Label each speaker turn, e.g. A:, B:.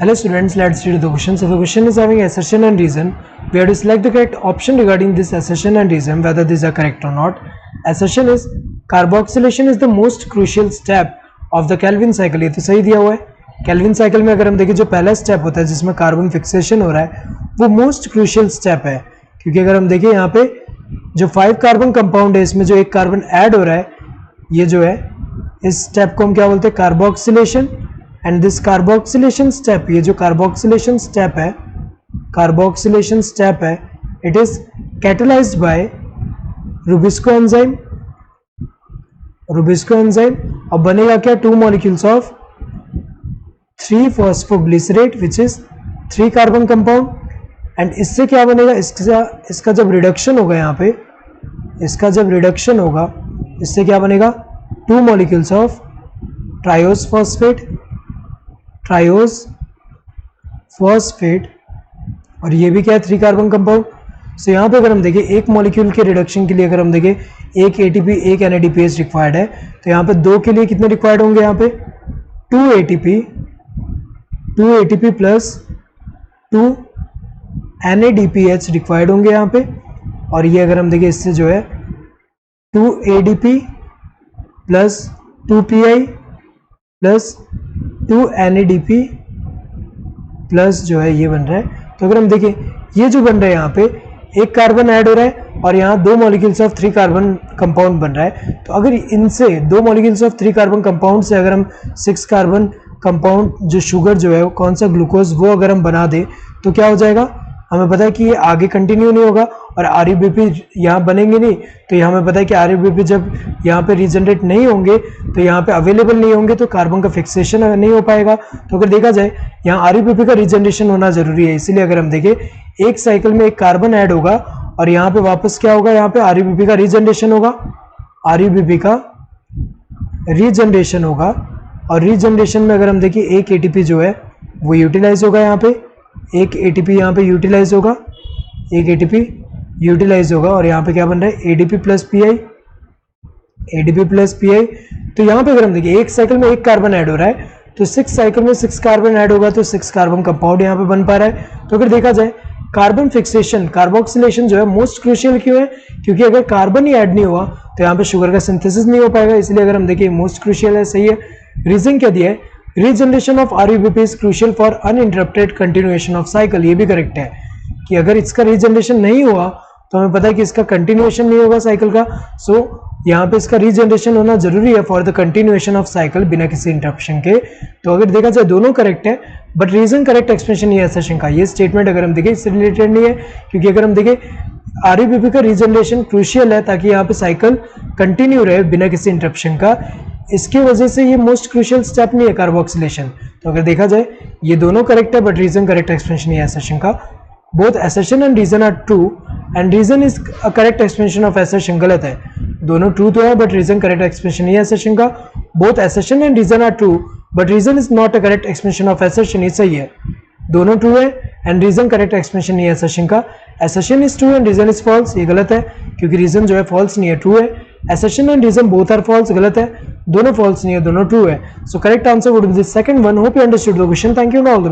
A: Hello students, let's read the question. So the question is having assertion and reason. We have to select the correct option regarding this assertion and reason, whether these are correct or not. Assertion is carboxylation is the most crucial step of the Calvin cycle. ये तो सही दिया हुआ है. Calvin cycle में अगर हम देखें जो पहला स्टेप होता है जिसमें कार्बन फिक्सेशन हो रहा है वो मोस्ट क्रूशियल स्टेप है, क्योंकि अगर हम देखें यहाँ पे जो 5 कार्बन कंपाउंड है इसमें जो एक कार्बन ऐड हो रहा है, ये जो है इस स्टेप को हम क्या बोलते हैं, carboxylation. And this carboxylation step, ये जो कार्बोक्सिलेशन स्टेप है, it is catalysed by rubisco enzyme. और बनेगा क्या, 2 molecules of three phosphoglycerate which is 3 carbon compound. And इससे क्या बनेगा, इसका जब रिडक्शन होगा यहाँ पे, इससे क्या बनेगा, 2 मॉलिक्यूल्स ऑफ ट्रायोस फॉस्फेट और ये भी क्या है, 3 कार्बन कंपाउंड. सो यहाँ पे अगर हम देखें एक मॉलिक्यूल के रिडक्शन के लिए अगर हम देखें एक एटीपी एक NADPH रिक्वायर्ड है, तो यहाँ पे 2 के लिए कितने रिक्वायर्ड होंगे, यहाँ पे 2 ATP प्लस 2 NADPH रिक्वायर्ड होंगे यहाँ पे. और ये अगर हम देखें इससे जो है 2 ADP plus 2 PI plus 2 NADP plus जो है ये बन रहा है. तो अगर हम देखें ये जो बन रहा है यहाँ पे एक कार्बन ऐड हो रहा है और यहाँ 2 मॉलिक्यूल्स ऑफ 3 कार्बन कंपाउंड बन रहा है. तो अगर इनसे 2 मॉलिक्यूल्स ऑफ 3 कार्बन कंपाउंड से अगर हम 6 कार्बन कंपाउंड जो शुगर जो है कौन सा ग्लूकोज वो अगर हम बना दें तो क्या हो जाएगा, हमें पता है कि ये आगे कंटिन्यू नहीं होगा और RUBP यहाँ बनेंगे नहीं. तो ये हमें पता है कि RUBP जब यहाँ पे रीजनरेट नहीं होंगे तो यहाँ पे अवेलेबल नहीं होंगे तो कार्बन का फिक्सेशन नहीं हो पाएगा. तो अगर देखा जाए यहाँ RUBP का रीजनरेशन होना जरूरी है. इसीलिए अगर हम देखें एक साइकिल में एक कार्बन ऐड होगा और यहाँ पे वापस क्या होगा, यहाँ पे RUBP का रीजनरेशन होगा. और रीजनरेशन में अगर हम देखें एक ATP जो है वो यूटिलाइज होगा, यहाँ पे एक ATP यहाँ पे यूटिलाइज होगा, और यहाँ पे क्या बन रहा है ADP प्लस PI. तो यहाँ पे अगर हम देखिए एक साइकिल में एक कार्बन ऐड हो रहा है तो 6 साइकिल में 6 कार्बन ऐड होगा तो 6 कार्बन कंपाउंड यहाँ पे बन पा रहा है. तो अगर देखा जाए कार्बन फिक्सेशन कार्बोक्सिलेशन जो है मोस्ट क्रूशियल क्यों है, क्योंकि अगर कार्बन ही ऐड नहीं हुआ तो यहाँ पे शुगर का सिंथेसिस नहीं हो पाएगा. इसलिए अगर हम देखिए मोस्ट क्रूशियल है, सही है. रीजन क्या दिया है, regeneration of RUBP is crucial for uninterrupted continuation of cycle. ये भी करेक्ट है कि अगर इसका रीजनरेशन नहीं हुआ तो हमें पता है कि इसका कंटिन्यूएशन नहीं होगा साइकिल का. सो यहाँ पे इसका रीजनरेशन होना जरूरी है for the continuation of cycle बिना किसी इंटरप्शन के. तो अगर देखा जाए दोनों करेक्ट है, बट रीजन करेक्ट एक्सप्रेशन ये असर्शन का, ये स्टेटमेंट अगर हम देखें इससे रिलेटेड नहीं है, क्योंकि अगर हम देखें RUBP का रीजनरेशन क्रूशियल है ताकि यहाँ पे साइकिल कंटिन्यू रहे बिना किसी इंटरप्शन का. इसकी वजह से ये मोस्ट क्रूशियल स्टेप नहीं है कार्बोक्सिलेशन. तो अगर देखा जाए ये दोनों करेक्ट है, बट रीजन करेक्ट एक्सप्रेशन ये असर्शन का. Both assertion and reason are true and reason is a correct explanation of assertion. गलत है, दोनों ट्रू तो है बट रीजन करेक्ट एक्सप्रेशन ये assertion का. Both assertion and reason are true but reason is not a correct explanation of assertion. ये सही है, दोनों ट्रू है एंड रीजन करेक्ट एक्सप्रेशन ये assertion का. assertion is true and reason is false, ये गलत है क्योंकि रीजन जो है false नहीं है, ट्रू है. assertion and reason both are false, गलत है, दोनों false नहीं है, दोनों ट्रू है. So correct answer would be the second one. Hope you understood the question. Thank you.